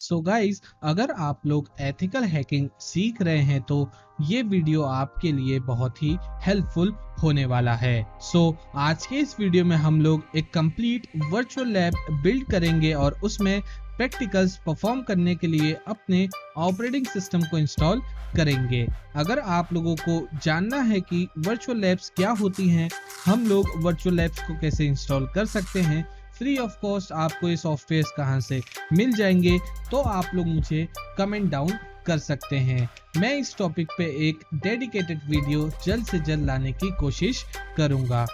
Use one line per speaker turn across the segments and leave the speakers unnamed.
So guys, अगर आप लोग एथिकल हैकिंग सीख रहे हैं तो ये वीडियो आपके लिए बहुत ही हेल्पफुल होने वाला है। आज के इस वीडियो में हम लोग एक कंप्लीट वर्चुअल लैब बिल्ड करेंगे और उसमें प्रैक्टिकल्स परफॉर्म करने के लिए अपने ऑपरेटिंग सिस्टम को इंस्टॉल करेंगे। अगर आप लोगों को जानना है कि वर्चुअल लैब्स क्या होती हैं, हम लोग वर्चुअल लैब्स को कैसे इंस्टॉल कर सकते हैं, फ्री ऑफ कॉस्ट आपको ये सॉफ्टवेयर कहाँ से मिल जाएंगे, तो आप लोग मुझे कमेंट डाउन कर सकते हैं। मैं इस टॉपिक पे एक डेडिकेटेड वीडियो जल्द से जल्द लाने की कोशिश करूंगा।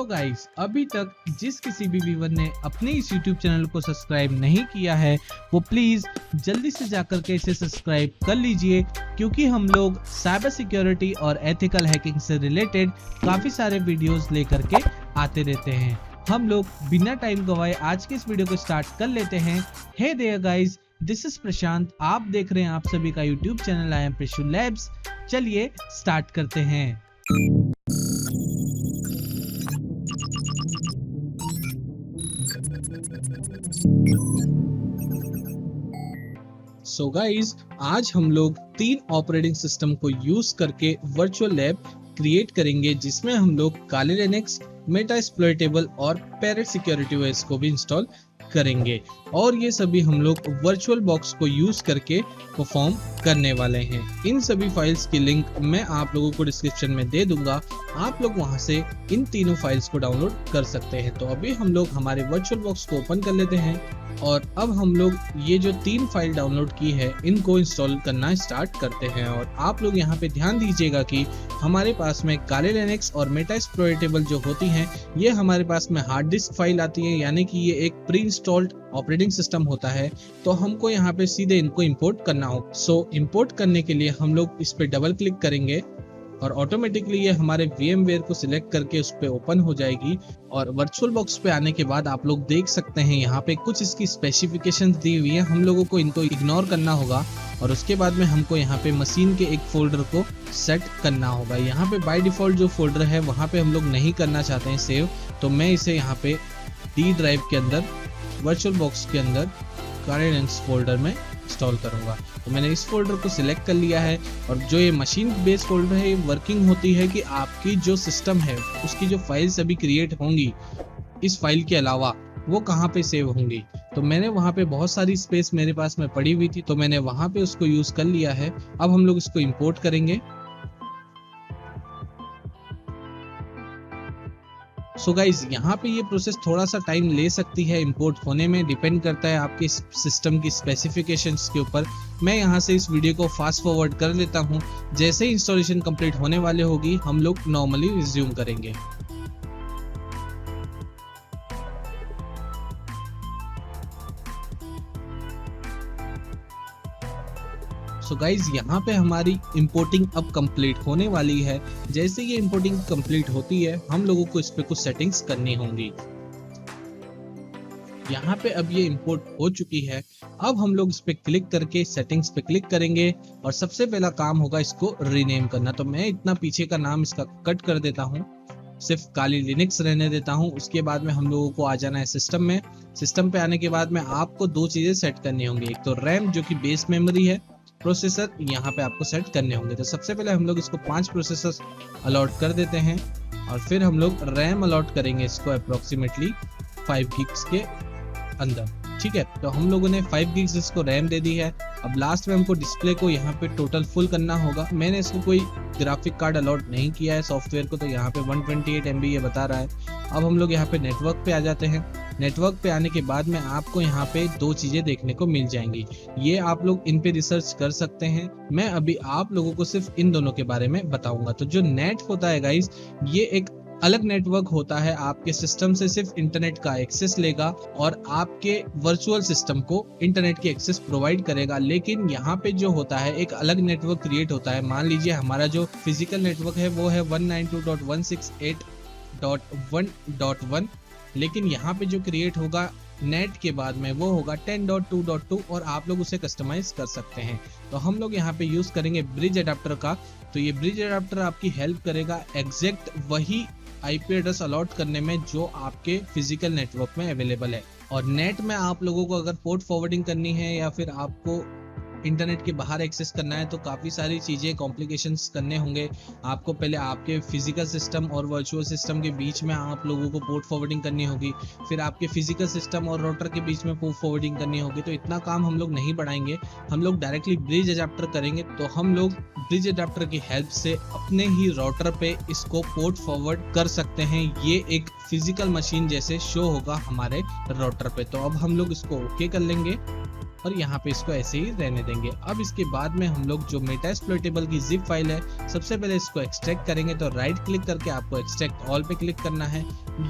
गाइस, अभी तक जिस किसी भी व्यूअर ने अपने इस YouTube चैनल को सब्सक्राइब नहीं किया है, वो प्लीज जल्दी से जाकर के इसे सब्सक्राइब कर लीजिए, क्योंकि हम लोग साइबर सिक्योरिटी और एथिकल हैकिंग से रिलेटेड काफी सारे वीडियोस लेकर के आते रहते हैं। हम लोग बिना टाइम गवाए आज के इस वीडियो को स्टार्ट कर लेते हैं। Hey there guys, this is Prashant, आप देख रहे हैं आप सभी का YouTube channel I am Prishu Labs. चलिए स्टार्ट करते हैं। गाइस, आज हम लोग 3 ऑपरेटिंग सिस्टम को यूज करके वर्चुअल लैब क्रिएट करेंगे, जिसमें हम लोग काली लिनक्स, मेटास्प्लॉइटेबल और पैरेट सिक्योरिटी ओएस को भी इंस्टॉल करेंगे, और ये सभी हम लोग वर्चुअल बॉक्स को यूज करके परफॉर्म करने वाले हैं। इन सभी फाइल्स की लिंक मैं आप लोगों को डिस्क्रिप्शन में दे दूंगा, आप लोग वहां से इन तीनों फाइल्स को डाउनलोड कर सकते हैं। तो अभी हम लोग हमारे वर्चुअल बॉक्स को ओपन कर लेते हैं और अब हम लोग ये जो 3 फाइल डाउनलोड की है इनको इंस्टॉल करना स्टार्ट करते हैं। और आप लोग यहाँ पे ध्यान दीजिएगा कि हमारे पास में काले लिनक्स और मेटास्प्लॉइटेबल जो होती हैं, ये हमारे पास में हार्ड डिस्क फाइल आती है, यानी कि ये एक प्री इंस्टॉल्ड ऑपरेटिंग सिस्टम होता है, तो हमको यहाँ पे सीधे इनको इंपोर्ट करना होगा। इंपोर्ट करने के लिए हम लोग इस पे डबल क्लिक करेंगे और ऑटोमेटिकली ये हमारे VMware को सिलेक्ट करके उस पे ओपन हो जाएगी। और वर्चुअल बॉक्स पे आने के बाद आप लोग देख सकते हैं यहाँ पे कुछ इसकी स्पेसिफिकेशंस दी हुई है, हम लोगों को इनको इग्नोर करना होगा और उसके बाद में हमको यहाँ पे मशीन के एक फोल्डर को सेट करना होगा। यहाँ पे बाय डिफॉल्ट जो फोल्डर है वहाँ पे हम लोग नहीं करना चाहते हैं सेव, तो मैं इसे यहाँ पे D ड्राइव के अंदर वर्चुअल बॉक्स के अंदर काले लिनक्स फोल्डर में इंस्टॉल करूंगा। तो मैंने इस फोल्डर को सिलेक्ट कर लिया है। और जो ये मशीन बेस्ड फोल्डर है, ये वर्किंग होती है कि आपकी जो सिस्टम है उसकी जो फाइल्स अभी क्रिएट होंगी इस फाइल के अलावा वो कहाँ पे सेव होंगी। तो मैंने वहाँ पे बहुत सारी स्पेस मेरे पास में पड़ी हुई थी, तो मैंने वहाँ पे उसको यूज कर लिया है। अब हम लोग इसको इंपोर्ट करेंगे। गाइज, यहाँ पे ये प्रोसेस थोड़ा सा टाइम ले सकती है इंपोर्ट होने में, डिपेंड करता है आपके सिस्टम की स्पेसिफिकेशंस के ऊपर। मैं यहाँ से इस वीडियो को फास्ट फॉरवर्ड कर लेता हूँ। जैसे ही इंस्टॉलेशन कंप्लीट होने वाले होगी हम लोग नॉर्मली रिज्यूम करेंगे। गाइज, यहाँ पे हमारी इंपोर्टिंग अब कंप्लीट होने वाली है। जैसे ये इंपोर्टिंग कंप्लीट होती है हम लोगों को इस पे कुछ सेटिंग्स करनी होंगी। यहाँ पे अब ये इंपोर्ट हो चुकी है। अब हम लोग इस पे क्लिक करके सेटिंग्स पे क्लिक करेंगे और सबसे पहला काम होगा इसको रीनेम करना। तो मैं इतना पीछे का नाम इसका कट कर देता हूँ, सिर्फ काली लिनक्स रहने देता हूँ। उसके बाद में हम लोगों को आ जाना है सिस्टम में। सिस्टम पे आने के बाद में आपको 2 चीजें सेट करनी होंगी, एक तो रैम जो कि बेस मेमोरी है, प्रोसेसर यहाँ पे आपको सेट करने होंगे। तो सबसे पहले हम लोग इसको 5 प्रोसेसर अलॉट कर देते हैं और फिर हम लोग रैम अलॉट करेंगे इसको अप्रोक्सीमेटली 5 गिग्स के अंदर। ठीक है, तो हम लोगों ने 5 गिग्स इसको रैम दे दी है। अब लास्ट में हमको डिस्प्ले को यहाँ पे टोटल फुल करना होगा। मैंने इसको कोई ग्राफिक कार्ड अलॉट नहीं किया है सॉफ्टवेयर को, तो यहाँ पे 128 MB ये बता रहा है। अब हम लोग यहाँ पे नेटवर्क पे आ जाते हैं। नेटवर्क पे आने के बाद में आपको यहाँ पे 2 चीजें देखने को मिल जाएंगी, ये आप लोग इन पे रिसर्च कर सकते हैं। मैं अभी आप लोगों को सिर्फ इन दोनों के बारे में बताऊंगा। तो जो नेट होता है गाइस, ये एक अलग नेटवर्क होता है, आपके सिस्टम से सिर्फ इंटरनेट का एक्सेस लेगा और आपके वर्चुअल सिस्टम को इंटरनेट की एक्सेस प्रोवाइड करेगा। लेकिन यहाँ पे जो होता है एक अलग नेटवर्क क्रिएट होता है। मान लीजिए हमारा जो फिजिकल नेटवर्क है वो है 192.168.1.1, लेकिन यहाँ पे जो क्रिएट होगा नेट के बाद में वो होगा 10.2.2 और आप लोग उसे कस्टमाइज कर सकते हैं। तो हम लोग यहाँ पे यूज करेंगे ब्रिज अडाप्टर का। तो ये ब्रिज अडाप्टर आपकी हेल्प करेगा एग्जैक्ट वही IP एड्रेस अलॉट करने में जो आपके फिजिकल नेटवर्क में अवेलेबल है। और नेट में आप लोगों को अगर पोर्ट फॉरवर्डिंग करनी है या फिर आपको इंटरनेट के बाहर एक्सेस करना है तो काफ़ी सारी चीज़ें कॉम्प्लिकेशंस करने होंगे। आपको पहले आपके फिजिकल सिस्टम और वर्चुअल सिस्टम के बीच में आप लोगों को पोर्ट फॉरवर्डिंग करनी होगी, फिर आपके फिजिकल सिस्टम और राउटर के बीच में पोर्ट फॉरवर्डिंग करनी होगी। तो इतना काम हम लोग नहीं बढ़ाएंगे, हम लोग डायरेक्टली ब्रिज अडेप्टर करेंगे। तो हम लोग ब्रिज अडेप्टर की हेल्प से अपने ही राउटर पे इसको पोर्ट फॉरवर्ड कर सकते हैं। ये एक फिजिकल मशीन जैसे शो होगा हमारे राउटर पे। तो अब हम लोग इसको ओके कर लेंगे और यहाँ पे इसको ऐसे ही रहने देंगे। अब इसके बाद में हम लोग जो मेटास्प्लोइटेबल की जिप फाइल है, सबसे पहले इसको एक्सट्रैक्ट करेंगे। तो राइट क्लिक करके आपको एक्सट्रैक्ट ऑल पे क्लिक करना है।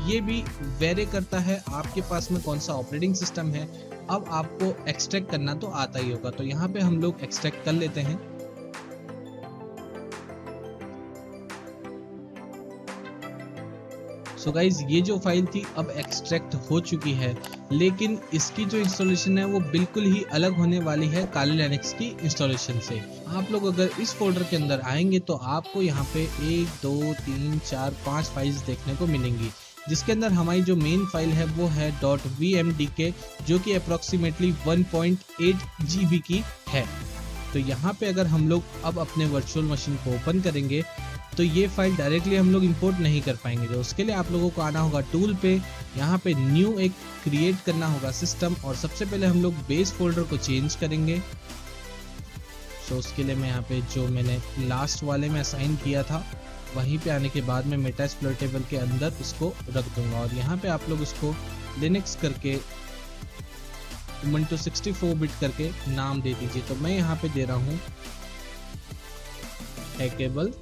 ये भी वेरी करता है आपके पास में कौन सा ऑपरेटिंग सिस्टम है। अब आपको एक्सट्रैक्ट करना तो आता ही होगा, तो यहाँ पे हम लोग एक्सट्रैक्ट कर लेते हैं। सो गाइज, ये जो फाइल थी अब एक्सट्रैक्ट हो चुकी है, लेकिन इसकी जो इंस्टॉलेशन है वो बिल्कुल ही अलग होने वाली है काली लिनक्स की इंस्टॉलेशन से। आप लोग अगर इस फोल्डर के अंदर आएंगे तो आपको यहाँ पे 1 2 3 4 5 फाइल्स देखने को मिलेंगी, जिसके अंदर हमारी जो मेन फाइल है वो है .vmdk, जो कि अप्रोक्सीमेटली 1.8 GB की है। तो यहाँ पे अगर हम लोग अब अपने वर्चुअल मशीन को ओपन करेंगे तो ये फाइल डायरेक्टली हम लोग इंपोर्ट नहीं कर पाएंगे। तो उसके लिए आप लोगों को आना होगा टूल पे, यहाँ पे न्यू एक क्रिएट करना होगा सिस्टम, और सबसे पहले हम लोग बेस फोल्डर को चेंज करेंगे। तो उसके लिए मैं यहाँ पे जो मैंने लास्ट वाले में असाइन किया था वहीं पे आने के बाद में मेटास्प्लोइटेबल के अंदर इसको रख दूंगा, और यहाँ पे आप लोग इसको लिनक्स करके Ubuntu 64 बिट करके नाम दे दीजिए। तो मैं यहाँ पे दे रहा हूँ हैकेबल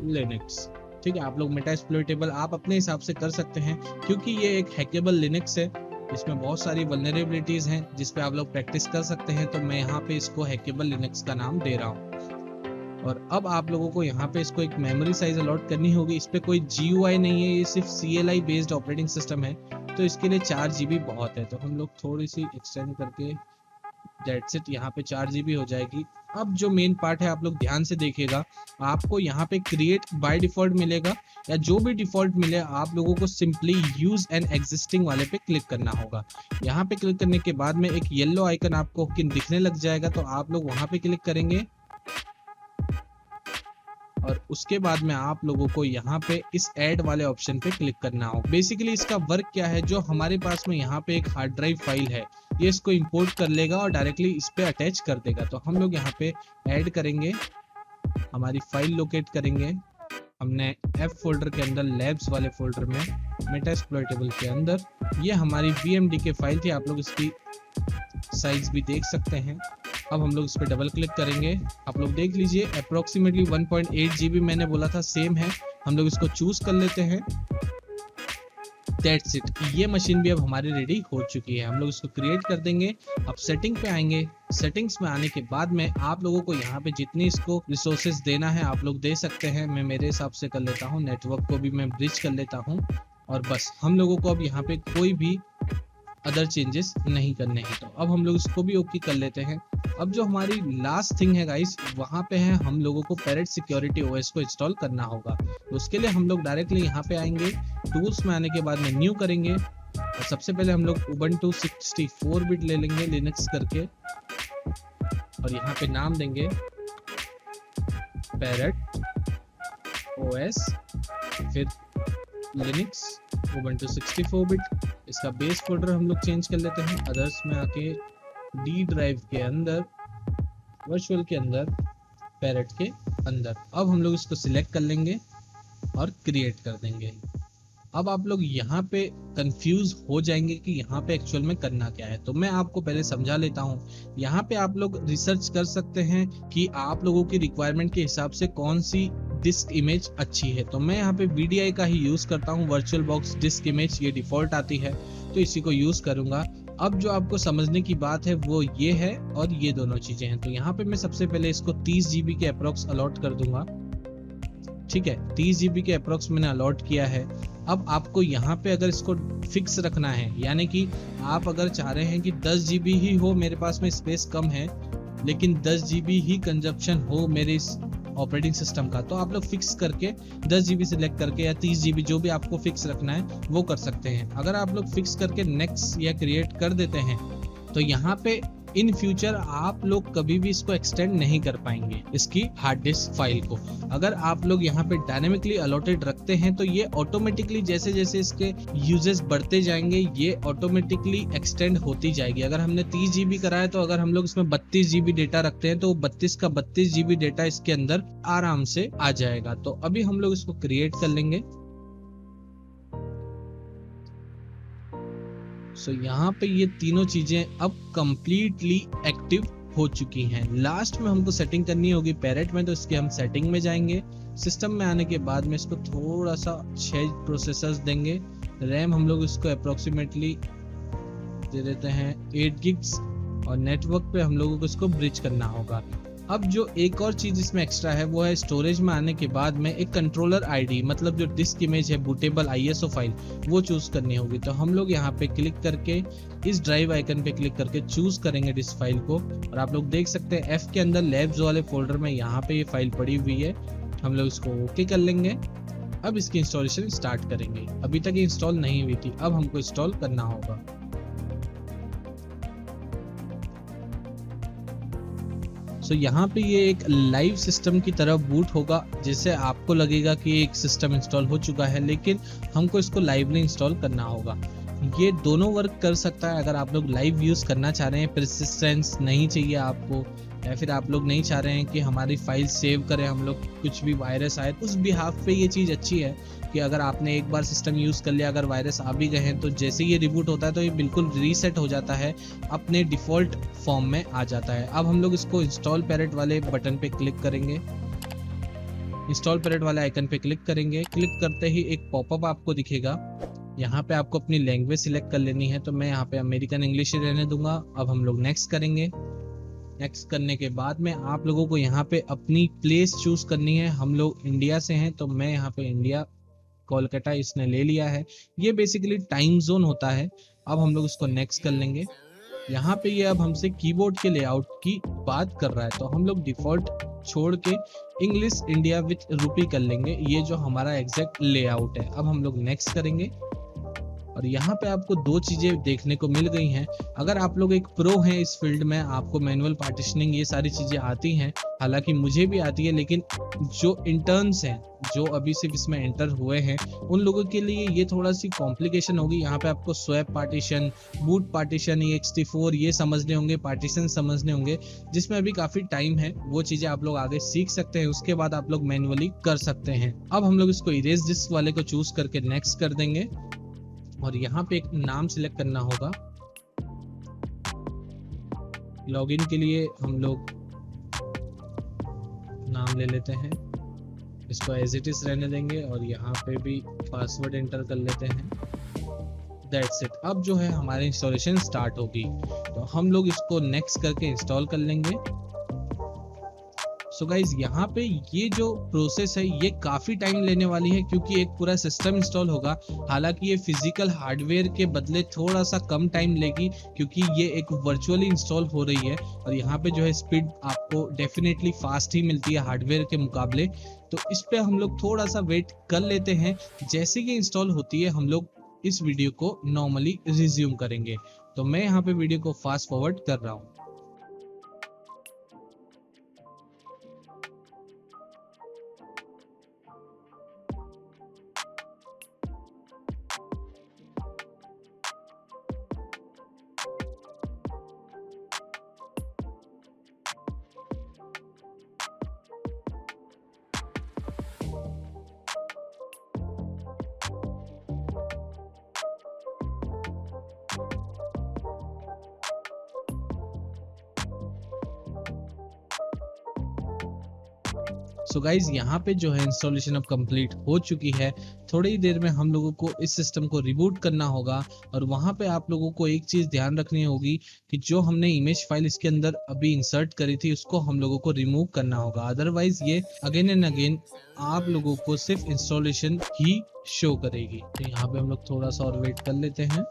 लिनक्स। ठीक है, आप लोग मेटास्प्लोइटेबल आप अपने हिसाब से कर सकते हैं, क्योंकि ये एक हैकेबल लिनक्स है, इसमें बहुत सारी वल्नरेबिलिटीज हैं जिसपे आप लोग प्रैक्टिस कर सकते हैं। तो मैं यहाँ पे इसको हैकेबल लिनक्स का नाम दे रहा हूँ। और अब आप लोगों को यहाँ पे इसको एक मेमोरी साइज अलॉट करनी होगी। इस पे कोई GUI नहीं है, ये सिर्फ CLI बेस्ड ऑपरेटिंग सिस्टम है, तो इसके लिए 4 GB बहुत है। तो हम लोग थोड़ी सी एक्सटेंड करके दैट्स इट, यहाँ पे 4 GB हो जाएगी। अब जो मेन पार्ट है आप लोग ध्यान से देखिएगा, आपको यहाँ पे क्रिएट बाय डिफॉल्ट मिलेगा या जो भी डिफॉल्ट मिले, आप लोगों को सिंपली यूज एन एग्जिस्टिंग वाले पे क्लिक करना होगा। यहाँ पे क्लिक करने के बाद में एक येलो आइकन आपको दिखने लग जाएगा, तो आप लोग वहां पे क्लिक करेंगे और उसके बाद में आप लोगों को यहाँ पे इस ऐड वाले ऑप्शन पे क्लिक करना होगा। बेसिकली इसका वर्क क्या है, जो हमारे पास में यहाँ पे एक हार्ड ड्राइव फाइल है, ये इसको इंपोर्ट कर लेगा और डायरेक्टली इस पे अटैच कर देगा। तो हम लोग यहाँ पे ऐड करेंगे, हमारी फाइल लोकेट करेंगे। हमने F फोल्डर के अंदर लैब्स वाले फोल्डर में मेटास्प्लोइटेबल के अंदर ये हमारी VMDK फाइल थी, आप लोग इसकी साइज भी देख सकते हैं। अब हम लोग इस पर डबल क्लिक करेंगे, आप लोग देख लीजिए अप्रोक्सीमेटली 1.8 GB मैंने बोला था, सेम है। हम लोग इसको चूज कर लेते हैं। दैट्स इट, ये मशीन भी अब हमारी रेडी हो चुकी है। हम लोग इसको क्रिएट कर देंगे। अब सेटिंग पे आएंगे, सेटिंग्स में आने के बाद में आप लोगों को यहाँ पे जितनी इसको रिसोर्सेज देना है आप लोग दे सकते हैं। मैं मेरे हिसाब से कर लेता हूँ, नेटवर्क को भी मैं ब्रिज कर लेता हूँ, और बस हम लोगों को अब यहाँ पे कोई भी अदर चेंजेस नहीं करने हैं। तो अब हम लोग इसको भी ओके कर लेते हैं। अब जो हमारी लास्ट थिंग है गाइस, वहाँ पे है हम लोगों को पैरेट सिक्योरिटी OS को इंस्टॉल करना होगा। तो उसके लिए हम लोग डायरेक्टली यहाँ पे आएंगे, टूल्स में आने के बाद में न्यू करेंगे, और सबसे पहले हम लोग Ubuntu 64 बिट ले लेंगे लिनक्स करके, और यहाँ पे नाम देंगे पैरेट OS, फिर लिनक्स Ubuntu 64 बिट। इसका बेस फोल्डर हम लोग चेंज कर लेते हैं, अदर्स में आके डी ड्राइव के अंदर, वर्चुअल के अंदर, पैरेट के अंदर। अब हम लोग इसको सिलेक्ट कर लेंगे और क्रिएट कर देंगे। अब आप लोग यहाँ पे कंफ्यूज हो जाएंगे कि यहाँ पे एक्चुअल में करना क्या है, तो मैं आपको पहले समझा लेता हूँ। यहाँ पे आप लोग रिसर्च कर सकते हैं कि आप लोगों की रिक्वायरमेंट के हिसाब से कौन सी डिस्क इमेज अच्छी है। तो मैं यहाँ पे VDI का ही यूज करता हूँ, वर्चुअल बॉक्स डिस्क इमेज, ये डिफॉल्ट आती है, तो इसी को यूज करूंगा। अब जो आपको समझने की बात है वो ये है, और ये दोनों चीजें हैं। तो यहाँ पे मैं सबसे पहले इसको 30 GB के अप्रोक्स अलॉट कर दूंगा। ठीक है, 30 GB के अप्रोक्स मैंने अलॉट किया है। अब आपको यहाँ पे अगर इसको फिक्स रखना है, यानी कि आप अगर चाह रहे हैं कि 10 GB ही हो, मेरे पास में स्पेस कम है, लेकिन 10 GB ही कंजप्शन हो मेरे इस ऑपरेटिंग सिस्टम का, तो आप लोग फिक्स करके 10 GB सिलेक्ट करके या 30 GB जो भी आपको फिक्स रखना है वो कर सकते हैं। अगर आप लोग फिक्स करके नेक्स्ट या क्रिएट कर देते हैं तो यहाँ पे इन फ्यूचर आप लोग कभी भी इसको एक्सटेंड नहीं कर पाएंगे इसकी हार्ड डिस्क फाइल को। अगर आप लोग यहाँ पे डायनेमिकली अलॉटेड रखते हैं तो ये ऑटोमेटिकली जैसे जैसे इसके यूजेस बढ़ते जाएंगे ये ऑटोमेटिकली एक्सटेंड होती जाएगी। अगर हमने 30 GB करा है तो अगर हम लोग इसमें 32 GB डेटा रखते हैं तो 32 का 32 GB डेटा इसके अंदर आराम से आ जाएगा। तो अभी हम लोग इसको क्रिएट कर लेंगे। सो यहाँ पे ये तीनों चीजें अब कंप्लीटली एक्टिव हो चुकी हैं। लास्ट में हमको सेटिंग करनी होगी पैरेट में, तो इसके हम सेटिंग में जाएंगे। सिस्टम में आने के बाद में इसको थोड़ा सा 6 प्रोसेसर्स देंगे। रैम हम लोग इसको अप्रोक्सीमेटली दे देते हैं 8 गिग्स और नेटवर्क पे हम लोगों को इसको ब्रिज करना होगा। अब जो एक और चीज इसमें एक्स्ट्रा है वो है स्टोरेज में आने के बाद में एक कंट्रोलर आईडी, मतलब जो डिस्क इमेज है बूटेबल ISO फाइल वो चूज करनी होगी। तो हम लोग यहाँ पे क्लिक करके इस ड्राइव आइकन पे क्लिक करके चूज करेंगे डिस्क फाइल को, और आप लोग देख सकते हैं F के अंदर लैब्स वाले फोल्डर में यहाँ पे ये फाइल पड़ी हुई है। हम लोग इसको ओके कर लेंगे। अब इसकी इंस्टॉलेशन स्टार्ट करेंगे। अभी तक ये इंस्टॉल नहीं हुई थी, अब हमको इंस्टॉल करना होगा। यहाँ पे ये एक लाइव सिस्टम की तरह बूट होगा, जिससे आपको लगेगा कि एक सिस्टम इंस्टॉल हो चुका है, लेकिन हमको इसको लाइवली इंस्टॉल करना होगा। ये दोनों वर्क कर सकता है। अगर आप लोग लाइव यूज करना चाह रहे हैं, परसिस्टेंस नहीं चाहिए आपको, या फिर आप लोग नहीं चाह रहे हैं कि हमारी फाइल सेव करें हम लोग, कुछ भी वायरस आए, उस बिहाफ पे ये चीज़ अच्छी है कि अगर आपने एक बार सिस्टम यूज़ कर लिया, अगर वायरस आ भी गए हैं तो जैसे ये रिबूट होता है तो ये बिल्कुल रीसेट हो जाता है, अपने डिफ़ॉल्ट फॉर्म में आ जाता है। अब हम लोग इसको इंस्टॉल पैरेट वाले बटन पे क्लिक करेंगे। इंस्टॉल पैरेट वाले आइकन पे क्लिक करेंगे। क्लिक करते ही एक पॉपअप आपको दिखेगा। यहाँ पे आपको अपनी लैंग्वेज सिलेक्ट कर लेनी है, तो मैं यहाँ पे अमेरिकन इंग्लिश ही रहने दूंगा। अब हम लोग नेक्स्ट करेंगे। नेक्स्ट करने के बाद में आप लोगों को यहाँ पे अपनी प्लेस चूज करनी है। हम लोग इंडिया से हैं तो मैं यहाँ पे इंडिया, कोलकाता इसने ले लिया है। ये बेसिकली टाइम जोन होता है। अब हम लोग इसको नेक्स्ट कर लेंगे। यहाँ पे ये अब हमसे कीबोर्ड के लेआउट की बात कर रहा है, तो हम लोग डिफॉल्ट छोड़ के इंग्लिश इंडिया विथ रूपी कर लेंगे। ये जो हमारा एग्जैक्ट लेआउट है। अब हम लोग नेक्स्ट करेंगे और यहाँ पे आपको दो चीजें देखने को मिल गई हैं। अगर आप लोग एक प्रो हैं इस फील्ड में, आपको मैनुअल पार्टीशनिंग ये सारी चीजें आती हैं, हालांकि मुझे भी आती है, लेकिन जो इंटर्न्स हैं, जो अभी सिर्फ इसमें एंटर हुए हैं, उन लोगों के लिए ये थोड़ा सी कॉम्प्लिकेशन होगी। यहाँ पे आपको swap partition, boot partition, ext4 ये समझने होंगे, पार्टीशन समझने होंगे, जिसमें अभी काफी टाइम है। वो चीजें आप लोग आगे सीख सकते हैं, उसके बाद आप लोग मैनुअली कर सकते हैं। अब हम लोग इसको इरेज डिस्क वाले को चूज करके नेक्स्ट कर देंगे और यहाँ पे एक नाम सिलेक्ट करना होगा। लॉगिन के लिए हम लोग नाम ले लेते हैं, इसको एज इट इज रहने देंगे और यहाँ पे भी पासवर्ड एंटर कर लेते हैं। That's it. अब जो है हमारी इंस्टॉलेशन स्टार्ट होगी, तो हम लोग इसको नेक्स्ट करके इंस्टॉल कर लेंगे। सो गाइज, यहाँ पे ये जो प्रोसेस है ये काफ़ी टाइम लेने वाली है, क्योंकि एक पूरा सिस्टम इंस्टॉल होगा। हालांकि ये फिजिकल हार्डवेयर के बदले थोड़ा सा कम टाइम लेगी, क्योंकि ये एक वर्चुअली इंस्टॉल हो रही है और यहाँ पे जो है स्पीड आपको डेफिनेटली फास्ट ही मिलती है हार्डवेयर के मुकाबले। तो इस पे हम लोग थोड़ा सा वेट कर लेते हैं। जैसे कि इंस्टॉल होती है हम लोग इस वीडियो को नॉर्मली रिज्यूम करेंगे। तो मैं यहाँ पे वीडियो को फास्ट फॉरवर्ड कर रहा हूँ। सो गाइज, यहाँ पे जो है इंस्टॉलेशन अब कंप्लीट हो चुकी है। थोड़ी ही देर में हम लोगों को इस सिस्टम को रिबूट करना होगा और वहाँ पे आप लोगों को एक चीज़ ध्यान रखनी होगी कि जो हमने इमेज फाइल इसके अंदर अभी इंसर्ट करी थी उसको हम लोगों को रिमूव करना होगा। अदरवाइज ये अगेन एंड अगेन आप लोगों को सिर्फ इंस्टॉलेशन ही शो करेगी। तो यहाँ पे हम लोग थोड़ा सा और वेट कर लेते हैं।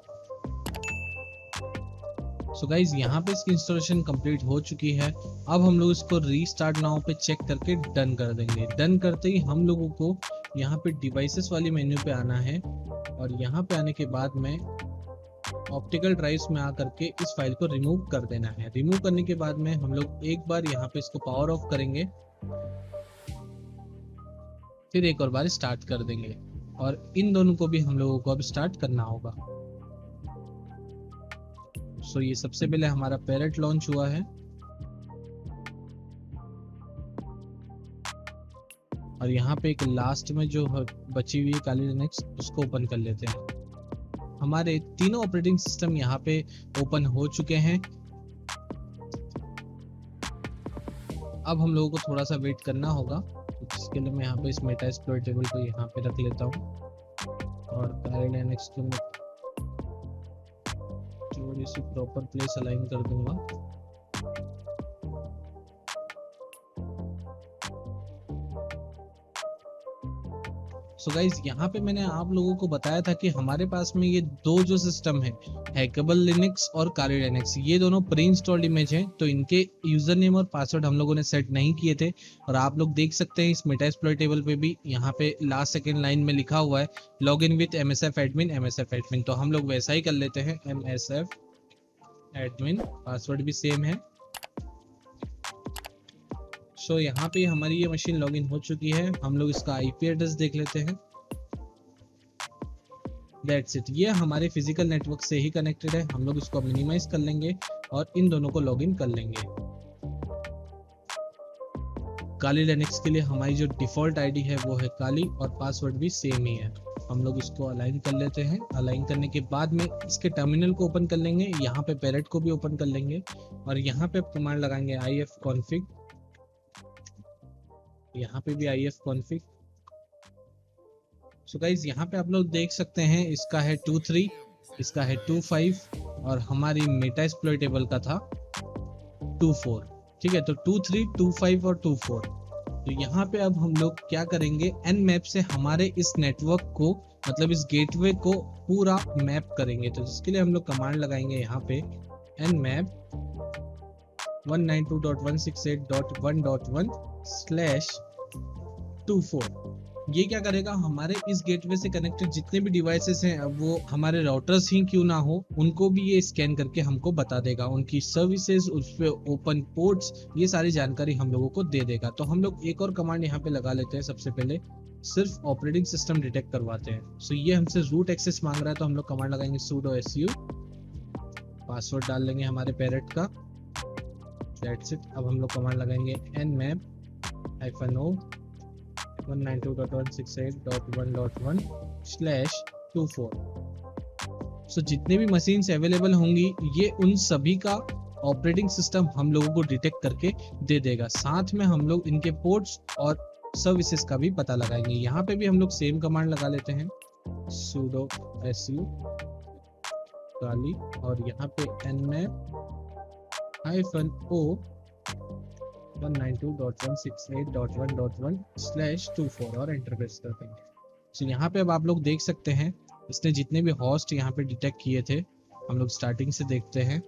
सो गाइज यहाँ पे इसकी इंस्टॉलेशन कंप्लीट हो चुकी है। अब हम लोग इसको रीस्टार्ट नाउ पे चेक करके डन कर देंगे। डन करते ही हम लोगों को यहाँ पे डिवाइसेस वाली मेन्यू पे आना है और यहाँ पे आने के बाद में ऑप्टिकल ड्राइव्स में आकर के इस फाइल को रिमूव कर देना है। रिमूव करने के बाद में हम लोग एक बार यहाँ पे इसको पावर ऑफ करेंगे, फिर एक और बार स्टार्ट कर देंगे और इन दोनों को भी हम लोगों को अब स्टार्ट करना होगा। सो ये सबसे पहले हमारा पैरेट लॉन्च हुआ है और यहाँ पे एक लास्ट में जो बची हुई है काली लिनक्स उसको ओपन कर लेते हैं। हमारे तीनों ऑपरेटिंग सिस्टम यहाँ पे ओपन हो चुके हैं। अब हम लोगों को थोड़ा सा वेट करना होगा, तो जिसके लिए मैं यहाँ पे इस मेटास्प्लोइटेबल को यहाँ पे रख लेता हूँ और काली लिनक्स को मैं थोड़ी सी प्रॉपर प्लेस अलाइन कर दूंगा। सो गाइज यहाँ पे मैंने आप लोगों को बताया था कि हमारे पास में ये दो जो सिस्टम है हैकेबल लिनक्स और काली लिनक्स, ये दोनों प्री इंस्टॉल्ड इमेज हैं, तो इनके यूजर नेम और पासवर्ड हम लोगों ने सेट नहीं किए थे। और आप लोग देख सकते हैं इस मेटास्प्लोइटेबल पे भी यहाँ पे लास्ट सेकंड लाइन में लिखा हुआ है log in with MSF admin. तो हम लोग वैसा ही कर लेते हैं, MSF एडमिन, पासवर्ड भी सेम है। सो यहाँ पे हमारी ये मशीन लॉगिन हो चुकी है। हम लोग इसका IP एड्रेस देख लेते हैं। दैट्स इट, ये हमारे फिजिकल नेटवर्क से ही कनेक्टेड है। हम लोग इसको मिनिमाइज कर लेंगे और इन दोनों को लॉगिन कर लेंगे। काली लिनक्स के लिए हमारी जो डिफॉल्ट आईडी है वो है काली और पासवर्ड भी सेम ही है। हम लोग इसको अलाइन कर लेते हैं। अलाइन करने के बाद में इसके टर्मिनल को ओपन कर लेंगे, यहाँ पे पैरेट को भी ओपन कर लेंगे और यहाँ पे कमांड लगाएंगे ifconfig, यहाँ पे भी ifconfig। सो गाइज यहाँ पे आप लोग देख सकते हैं इसका है 23, इसका है 25 और हमारी मेटास्प्लोइटेबल का था 24। ठीक है, तो 23, 25 और 24। तो यहाँ पे अब हम लोग क्या करेंगे, nmap से हमारे इस नेटवर्क को मतलब इस गेटवे को पूरा मैप करेंगे। तो जिसके लिए हम लोग कमांड लगाएंगे यहाँ पे nmap 192.168.1.1/24। ये क्या करेगा, हमारे इस गेटवे से कनेक्टेड जितने भी डिवाइसेस हैं, अब वो हमारे राउटर्स ही क्यों ना हो, उनको भी ये स्कैन करके हमको बता देगा, उनकी सर्विसेज, उस पे ओपन पोर्ट्स, ये सारी जानकारी हम लोगों को दे देगा। तो हम लोग एक और कमांड यहाँ पे लगा लेते हैं। सबसे पहले सिर्फ ऑपरेटिंग सिस्टम डिटेक्ट करवाते हैं। सो ये हमसे रूट एक्सेस मांग रहा है, तो हम लोग कमांड लगाएंगे sudo su, पासवर्ड डाल लेंगे हमारे पैरेट का। That's it. अब हम लोग कमांड लगाएंगे nmap -o 192.168.1.1/24। सो जितने भी मशीन्स अवेलेबल होंगी ये उन सभी का ऑपरेटिंग सिस्टम हम लोगों को डिटेक्ट करके दे देगा। साथ में हम लोग इनके पोर्ट्स और सर्विसेज का भी पता लगाएंगे। यहाँ पे भी हम लोग सेम कमांड लगा लेते हैं sudo su काली और यहाँ पे nmap -o 192.168.1.1/24 और एंटर प्रेस कर देंगे। तो यहाँ पे अब आप लोग देख सकते हैं इसने जितने भी होस्ट यहाँ पे डिटेक्ट किए थे, हम लोग स्टार्टिंग से देखते हैं।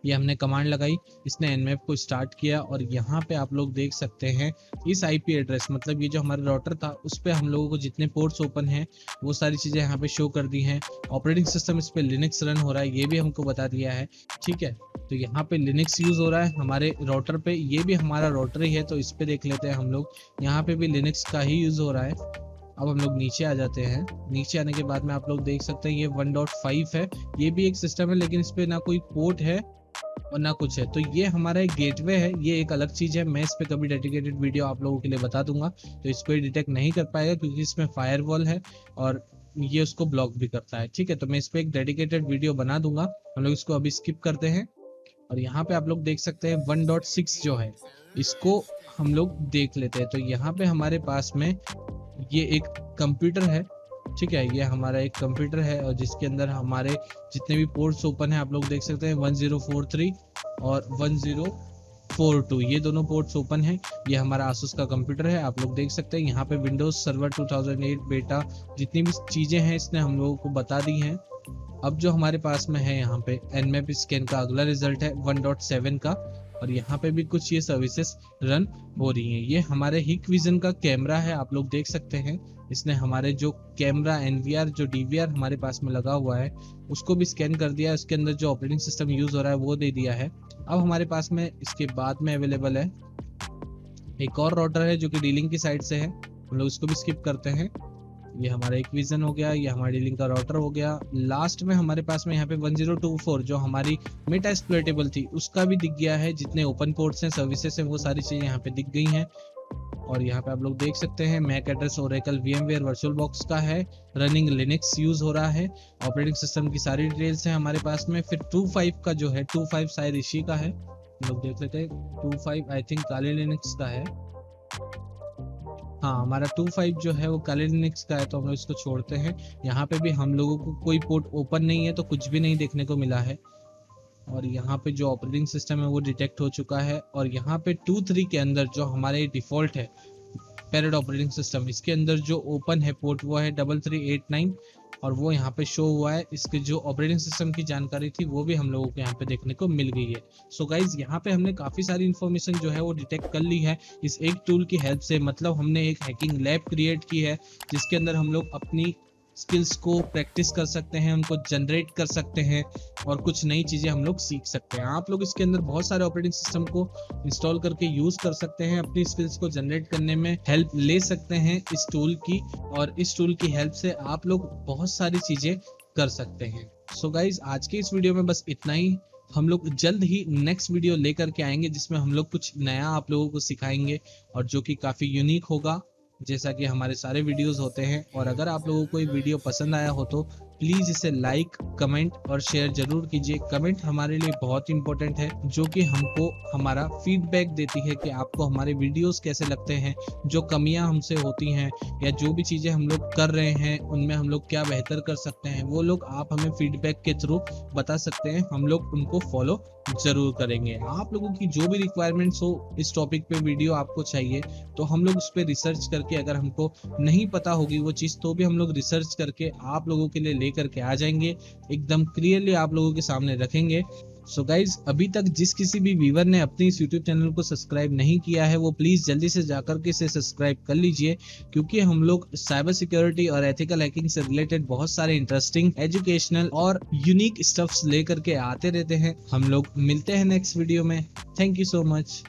ये हमने कमांड लगाई, इसने nmap को स्टार्ट किया और यहाँ पे आप लोग देख सकते हैं इस IP एड्रेस, मतलब ये जो हमारा राउटर था उस पे हम लोगों को जितने पोर्ट्स ओपन हैं वो सारी चीज़ें यहाँ पे शो कर दी हैं। ऑपरेटिंग सिस्टम इस पे लिनक्स रन हो रहा है, ये भी हमको बता दिया है। ठीक है, तो यहाँ पे लिनक्स यूज़ हो रहा है हमारे राउटर पे, ये भी हमारा राउटर ही है, तो इस पे देख लेते हैं हम लोग। यहाँ पे भी लिनक्स का ही यूज़ हो रहा है। अब हम लोग नीचे आ जाते हैं। नीचे आने के बाद में आप लोग देख सकते हैं ये 1.5 है, ये भी एक सिस्टम है लेकिन इस पे ना कोई पोर्ट है और ना कुछ है। तो ये हमारा एक गेटवे है, ये एक अलग चीज है। मैं इस पे कभी डेडिकेटेड वीडियो आप लोगों के लिए बता दूंगा। तो इसको डिटेक्ट नहीं कर पाएगा क्योंकि इसमें फायरवॉल है और ये उसको ब्लॉक भी करता है। ठीक है, तो मैं इस पे एक डेडिकेटेड वीडियो बना दूंगा। हम लोग इसको अभी स्किप करते हैं और यहाँ पे आप लोग देख सकते हैं 1.6 जो है इसको हम लोग देख लेते हैं। तो यहाँ पे हमारे पास में ये एक कंप्यूटर है। ठीक है, ये हमारा एक कंप्यूटर है और जिसके अंदर हमारे जितने भी पोर्ट्स ओपन है आप लोग देख सकते हैं 1043 और 1042, ये दोनों पोर्ट्स ओपन है। ये हमारा आसूस का कंप्यूटर है, आप लोग देख सकते हैं। यहाँ पे विंडोज सर्वर 2008 बेटा जितनी भी चीजें हैं इसने हम लोगों को बता दी हैं। अब जो हमारे पास में है यहाँ पे Nmap स्कैन का अगला रिजल्ट है 1.7 का, और यहाँ पे भी कुछ ये सर्विसेज रन हो रही हैं। ये हमारे Hikvision का कैमरा है, आप लोग देख सकते हैं। इसने हमारे जो कैमरा NVR जो DVR हमारे पास में लगा हुआ है उसको भी स्कैन कर दिया, उसके अंदर जो ऑपरेटिंग सिस्टम यूज हो रहा है वो दे दिया है। अब हमारे पास में इसके बाद में अवेलेबल है एक और राउटर है जो कि डीलिंग की साइड से है, हम लोग इसको भी स्किप करते हैं। ये हमारा Hikvision हो गया, ये हमारे डीलिंग का राउटर हो गया। लास्ट में हमारे पास में यहाँ पे 1024 जो हमारी मेटा एक्सप्लॉइटेबल थी उसका भी दिख गया है। जितने ओपन पोर्ट्स हैं, सर्विसेज हैं, वो सारी चीजें यहाँ पे दिख गई हैं। और यहाँ पे आप लोग देख सकते हैं MAC address Oracle VMware virtual box का है, रनिंग लिनक्स यूज हो रहा है, ऑपरेटिंग सिस्टम की सारी डिटेल्स हैं हमारे पास में। फिर 2.5 का जो है 2.5 शायद इसी का है, हम लोग देख लेते हैं। 2.5 आई थिंक काली लिनक्स का है, हाँ हमारा 2.5 जो है वो काली लिनक्स का है, तो हम लोग इसको छोड़ते हैं। यहाँ पे भी हम लोगों को कोई पोर्ट ओपन नहीं है तो कुछ भी नहीं देखने को मिला है। और यहाँ पे जो ऑपरेटिंग सिस्टम है वो डिटेक्ट हो चुका है। और यहाँ पे 2.3 के अंदर जो हमारे डिफॉल्ट है पैरेट ऑपरेटिंग सिस्टम, इसके अंदर जो ओपन है पोर्ट वो है 3389, और वो यहाँ पे शो हुआ है। इसके जो ऑपरेटिंग सिस्टम की जानकारी थी वो भी हम लोगों को यहाँ पे देखने को मिल गई है। सो गाइज यहाँ पे हमने काफी सारी इन्फॉर्मेशन जो है वो डिटेक्ट कर ली है इस एक टूल की हेल्प से। मतलब हमने एक हैकिंग लैब क्रिएट की है जिसके अंदर हम लोग अपनी स्किल्स को प्रैक्टिस कर सकते हैं, उनको जनरेट कर सकते हैं और कुछ नई चीजें हम लोग सीख सकते हैं। आप लोग इसके अंदर बहुत सारे ऑपरेटिंग सिस्टम को इंस्टॉल करके यूज कर सकते हैं, अपनी स्किल्स को जनरेट करने में हेल्प ले सकते हैं इस टूल की, और इस टूल की हेल्प से आप लोग बहुत सारी चीजें कर सकते हैं। सो गाइज आज के इस वीडियो में बस इतना ही। हम लोग जल्द ही नेक्स्ट वीडियो लेकर के आएंगे जिसमें हम लोग कुछ नया आप लोगों को सिखाएंगे और जो कि काफी यूनिक होगा, जैसा कि हमारे सारे वीडियोस होते हैं। और अगर आप लोगों को ये वीडियो पसंद आया हो तो प्लीज इसे लाइक, कमेंट और शेयर जरूर कीजिए। कमेंट हमारे लिए बहुत इंपॉर्टेंट है, जो कि हमको हमारा फीडबैक देती है कि आपको हमारे वीडियोस कैसे लगते हैं, जो कमियां हमसे होती हैं या जो भी चीजें हम लोग कर रहे हैं उनमें हम लोग क्या बेहतर कर सकते हैं, वो लोग आप हमें फीडबैक के थ्रू बता सकते हैं, हम लोग उनको फॉलो जरूर करेंगे। आप लोगों की जो भी रिक्वायरमेंट्स हो इस टॉपिक पे वीडियो आपको चाहिए तो हम लोग उस पर रिसर्च करके, अगर हमको नहीं पता होगी वो चीज तो भी हम लोग रिसर्च करके आप लोगों के लिए लेकर के आ जाएंगे, एकदम क्लियरली आप लोगों के सामने रखेंगे। सो गाइज अभी तक जिस किसी भी व्यूअर ने अपने इस यूट्यूब चैनल को सब्सक्राइब नहीं किया है वो प्लीज जल्दी से जाकर के इसे सब्सक्राइब कर लीजिए, क्योंकि हम लोग साइबर सिक्योरिटी और एथिकल हैकिंग से रिलेटेड बहुत सारे इंटरेस्टिंग, एजुकेशनल और यूनिक स्टफ्स लेकर के आते रहते हैं। हम लोग मिलते हैं नेक्स्ट वीडियो में। Thank you so much.